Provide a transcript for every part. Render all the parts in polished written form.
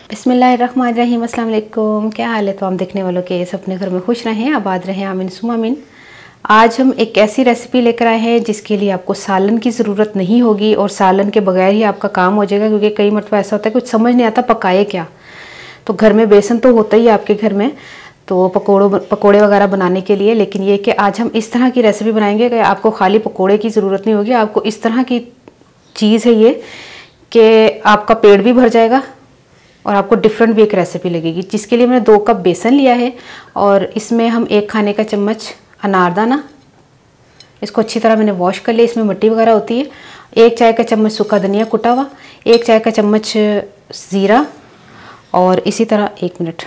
बिस्मिल्लाहिर्रहमानिर्रहीम, अस्सलाम वालेकुम। क्या हाल है? तो हम देखने वालों के सब अपने घर में खुश रहें, आबाद रहें, आमीन सुम्मा आमीन। आज हम एक ऐसी रेसिपी लेकर आए हैं जिसके लिए आपको सालन की ज़रूरत नहीं होगी और सालन के बगैर ही आपका काम हो जाएगा, क्योंकि कई मरतबा ऐसा होता है कुछ समझ नहीं आता पकाए क्या। तो घर में बेसन तो होता ही है आपके घर में, तो पकोड़े वगैरह बनाने के लिए। लेकिन ये कि आज हम इस तरह की रेसिपी बनाएंगे कि आपको खाली पकोड़े की ज़रूरत नहीं होगी। आपको इस तरह की चीज़ है ये कि आपका पेट भी भर जाएगा और आपको डिफरेंट भी एक रेसिपी लगेगी। जिसके लिए मैंने 2 कप बेसन लिया है और इसमें हम 1 खाने का चम्मच अनारदाना, इसको अच्छी तरह मैंने वॉश कर लिया, इसमें मिट्टी वगैरह होती है। 1 चाय का चम्मच सूखा धनिया कुटा हुआ, 1 चाय का चम्मच ज़ीरा और इसी तरह 1 मिनट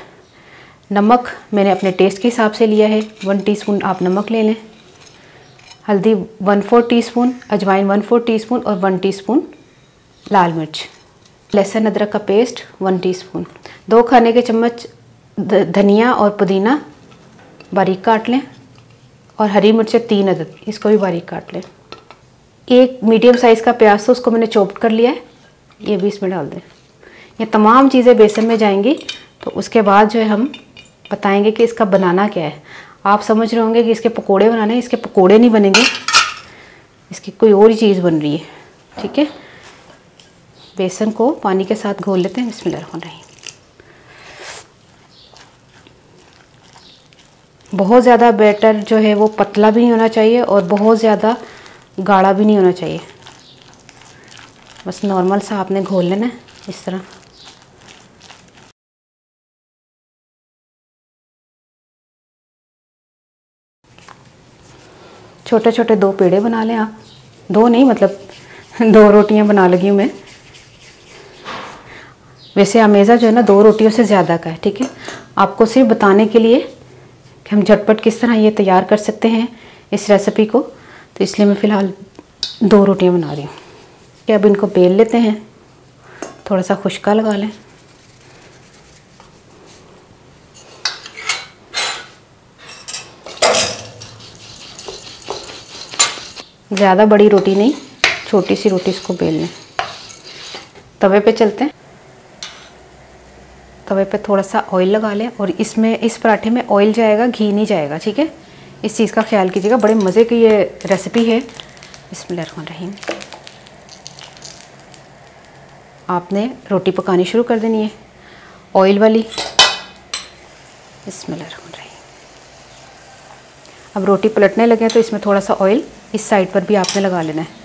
नमक मैंने अपने टेस्ट के हिसाब से लिया है। 1 टीस्पून आप नमक ले लें, हल्दी 1/4 टीस्पून, अजवाइन 1/4 टीस्पून और 1 टीस्पून लाल मिर्च। लहसुन अदरक का पेस्ट 1 टीस्पून, 2 खाने के चम्मच धनिया और पुदीना बारीक काट लें और हरी मिर्चें 3 अदद, इसको भी बारीक काट लें। 1 मीडियम साइज़ का प्याज तो उसको मैंने चॉप कर लिया है, ये भी इसमें डाल दें। ये तमाम चीज़ें बेसन में जाएंगी, तो उसके बाद जो है हम बताएंगे कि इसका बनाना क्या है। आप समझ रहे होंगे कि इसके पकोड़े बनाने हैं, इसके पकोड़े नहीं बनेंगे, इसकी कोई और ही चीज़ बन रही है। ठीक है, बेसन को पानी के साथ घोल लेते हैं। बिस्मिल्लाहिर्रहमानिर्रहीम। बहुत ज़्यादा बैटर जो है वो पतला भी नहीं होना चाहिए और बहुत ज़्यादा गाढ़ा भी नहीं होना चाहिए, बस नॉर्मल सा आपने घोल लेना है इस तरह। छोटे छोटे 2 पेड़े बना लें आप, 2 नहीं मतलब 2 रोटियां बना लगी हूँ मैं। वैसे अमेज़ा जो है ना 2 रोटियों से ज़्यादा का है। ठीक है, आपको सिर्फ बताने के लिए कि हम झटपट किस तरह ये तैयार कर सकते हैं इस रेसिपी को, तो इसलिए मैं फ़िलहाल 2 रोटियां बना रही हूँ। कि अब इनको बेल लेते हैं, थोड़ा सा खुश्का लगा लें। ज़्यादा बड़ी रोटी नहीं, छोटी सी रोटी इसको बेल लें। तवे पे चलते हैं, तवे पे थोड़ा सा ऑयल लगा लें और इसमें इस पराठे में ऑयल जाएगा, घी नहीं जाएगा। ठीक है, इस चीज़ का ख्याल कीजिएगा, बड़े मज़े की ये रेसिपी है। बिस्मिल्लाहिर्रहमानिर्रहीम। आपने रोटी पकानी शुरू कर देनी है ऑयल वाली। बिस्मिल्लाहिर्रहमानिर्रहीम। अब रोटी पलटने लगे तो इसमें थोड़ा सा ऑयल इस साइड पर भी आपने लगा लेना है।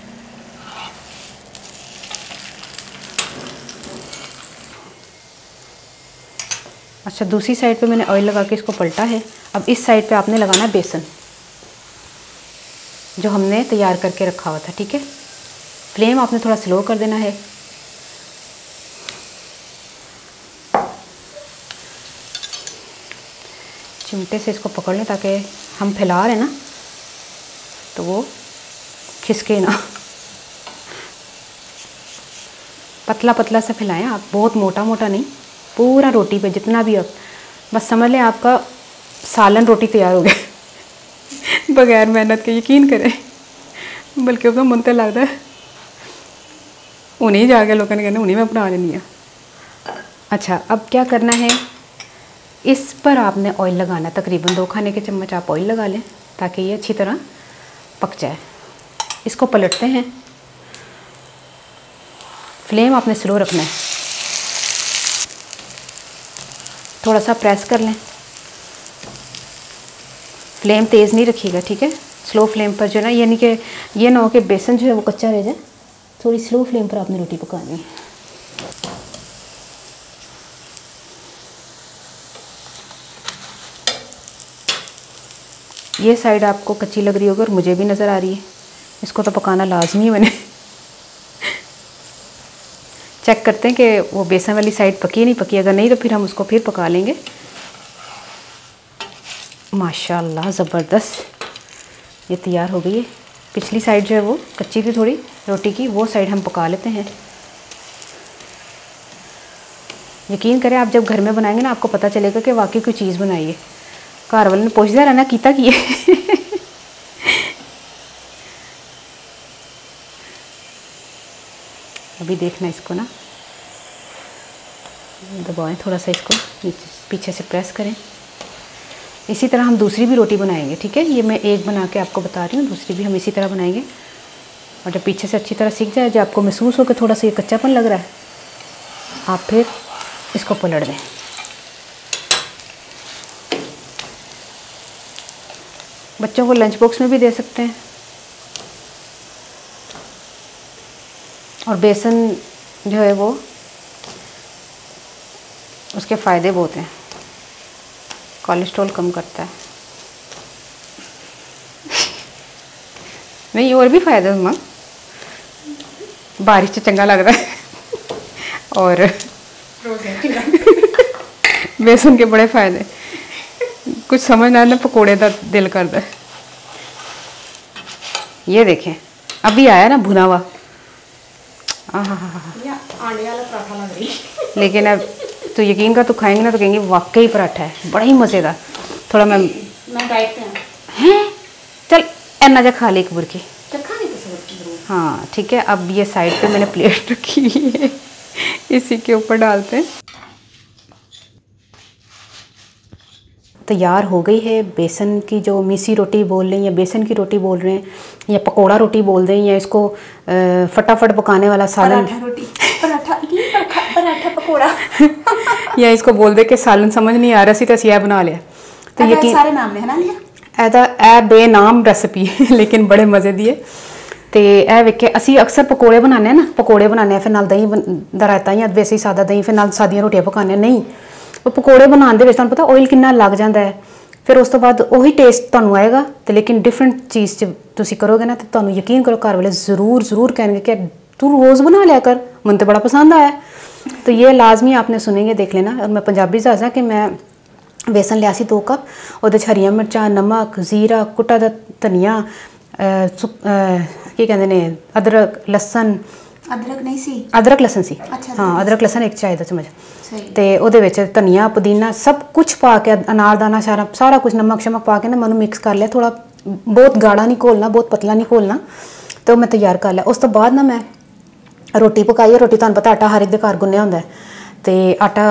अच्छा, दूसरी साइड पे मैंने ऑयल लगा के इसको पलटा है। अब इस साइड पे आपने लगाना है बेसन जो हमने तैयार करके रखा हुआ था। ठीक है, फ्लेम आपने थोड़ा स्लो कर देना है। चिमटे से इसको पकड़ लें ताकि हम फैला रहे हैं ना तो वो खिसके ना। पतला पतला सा फैलाएं आप, बहुत मोटा मोटा नहीं, पूरा रोटी पे जितना भी आप, बस समझ लें आपका सालन रोटी तैयार हो गया बगैर मेहनत के, यकीन करें। बल्कि उसका मन तो लगता है उन्हीं जाके लोगों ने कहना उन्हीं में बना लेनी है। अच्छा, अब क्या करना है, इस पर आपने ऑयल लगाना, तकरीबन 2 खाने के चम्मच आप ऑयल लगा लें ताकि ये अच्छी तरह पक जाए। इसको पलटते हैं, फ्लेम आपने स्लो रखना है, थोड़ा सा प्रेस कर लें, फ्लेम तेज़ नहीं रखिएगा। ठीक है, स्लो फ्लेम पर जो है ना, यानी कि ये ना हो कि बेसन जो है वो कच्चा रह जाए, थोड़ी स्लो फ्लेम पर आपने रोटी पकानी है। ये साइड आपको कच्ची लग रही होगी और मुझे भी नज़र आ रही है, इसको तो पकाना लाजमी है। मैंने चेक करते हैं कि वो बेसन वाली साइड पकी नहीं पकी, अगर नहीं तो फिर हम उसको फिर पका लेंगे। माशाल्लाह ज़बरदस्त ये तैयार हो गई है। पिछली साइड जो है वो कच्ची थी थोड़ी रोटी की, वो साइड हम पका लेते हैं। यकीन करें आप जब घर में बनाएंगे ना आपको पता चलेगा कि वाकई कोई चीज़ बनाई है। घर वाले ने पूछता रहना कीता की है अभी देखना इसको ना, दबाएं थोड़ा सा, इसको नीचे पीछे से प्रेस करें। इसी तरह हम दूसरी भी रोटी बनाएंगे, ठीक है। ये मैं एक बना के आपको बता रही हूँ, दूसरी भी हम इसी तरह बनाएंगे। और जब पीछे से अच्छी तरह सीख जाए, जब आपको महसूस हो कि थोड़ा सा ये कच्चापन लग रहा है, आप फिर इसको पलट दें। बच्चों को लंच बॉक्स में भी दे सकते हैं। और बेसन जो है वो, उसके फ़ायदे बहुत हैं, कोलेस्ट्रॉल कम करता है। नहीं, और भी फ़ायदे हैं, बारिश से चंगा लग रहा है और बेसन के बड़े फ़ायदे। कुछ समझ ना आना, पकोड़े का दिल करता है। ये देखें, अभी आया ना भुना हुआ, आंडे वाला पराठा लग रही। लेकिन अब तो यकीन का तो खाएंगे ना तो कहेंगे वाकई पराठा है, बड़ा ही मज़ेदार। थोड़ा मैं डाइट पे हैं, चल एना जा खा ले एक बुरकी। हाँ ठीक है। अब ये साइड पे मैंने प्लेट रखी हुई है, इसी के ऊपर डालते हैं। तैयार हो गई है बेसन की जो मिसी रोटी बोल रहे हैं, या बेसन की रोटी बोल रहे हैं, या पकोड़ा रोटी बोल रहे हैं, या इसको फटाफट पकाने वाला सालन, पराठा पकोड़ा या इसको बोल दे कि सालन समझ नहीं आ रहा सी तो यह बना लिया। तो यकीन सारे नाम है ना, ऐसा ए बेनाम रेसिपी लेकिन बड़े मज़े दी है। तो यह वेखे असी अक्सर पकोड़े बनाने ना, पकोड़े बनाने फिर नाल दही दा रायता, या वैसे ही सादा दही, फिर नाल सादियां रोटियां पकाने। नहीं, वो पकोड़े बनाने दे तुहानू पता ऑयल कितना लग जाता है, फिर उस तो बाद वही टेस्ट तुहानू आएगा। तो लेकिन डिफरेंट चीज़ च तुसी करोगे ना, तो तुहानू यकीन करो घर वाले ज़रूर कहेंगे कि तू रोज़ बना लिया कर, मुझे तो बड़ा पसंद आया। तो ये लाजमी आपने सुनेंगे, देख लेना। और मैं पंजाबी दसा कि मैं बेसन लिया 2 कप, वो हरियां मिर्चा, नमक, जीरा, कुटा दा धनिया, की कहते ने अदरक लसन, अदरक नहीं सी, अदरक लसन सी, अच्छा, हाँ अदरक लसन 1 चाय दा चम्मच, तो ਉਹਦੇ ਵਿੱਚ धनिया पुदीना सब कुछ पा के, अनारदाना सारा कुछ, नमक शमक पा के ना मैंने मिक्स कर लिया। थोड़ा बहुत गाढ़ा नहीं घोलना, बहुत पतला नहीं घोलना। तो मैं तैयार कर लिया। उस तो बाद ना मैं रोटी पकाई है। रोटी तुहानू पता आटा हर एक दे घर गुन्निया होंदा है, तो आटा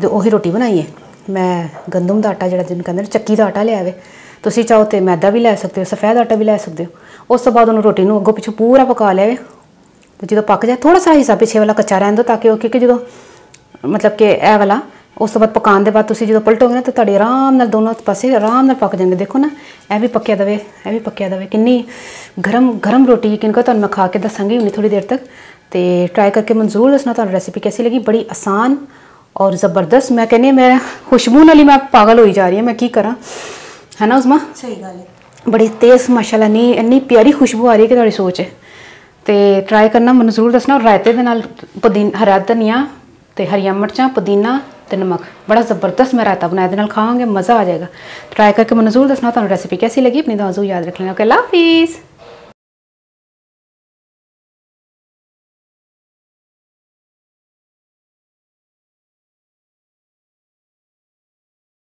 ਉਹੀ रोटी बनाई है। मैं गंदम का आटा जिहड़ा जिन्होंने कहते हैं चक्की का आटा लिया वे, तुसीं चाहो तो मैदा भी लै सकते हो, सफ़ेद आटा भी लै सकते हो। उस तो बाद उन्होंने रोटी अगों पिछों पूरा पका लिया। तो जो पक जाए थोड़ा सा हिस्सा पिछे वाला कच्चा रहन दो, ताकि वो, क्योंकि जो मतलब कि यह वाला उस तो बाद पकाने के बाद तुसीं जो पलटोगे ना, तो तुहाडे आराम नाल दोनों पासे आराम नाल पक जाएंगे। देखो ना, यह भी पक्या दवे, यह भी पक्या दवे, कितनी गरम रोटी। यकीन करो तुहानू मैं खा के दसांगी हुणे थोड़ी देर तक। तो ट्राई करके मैं जरूर दसना तुहानू रेसिपी कैसी लगी। बड़ी आसान और ज़बरदस्त, मैं कहनी मैं खुशबू नाल ही मैं पागल होई जा रही हूँ, मैं की करा, है ना उस्मा? सही गल है, बड़ी तेज़ माशाल्लाह, नहीं इन्नी प्यारी खुशबू आ रही है कि तुहाडी सोच है। तो ट्राई करना, मैनूं जरूर दसना। और रायते दे नाल पुदीना, हरा धनिया तो हरियां मिर्चां, पुदीना तो नमक, बड़ा ज़बरदस्त मैं रायता बनाया, दे नाल खावांगे, मज़ा आ जाएगा। ट्राई करके मैनूं जरूर दसना तुहानू रेसिपी कैसी लगी। अपनी दुआ याद रख लेना। ओके, अल्लाह हाफिज़।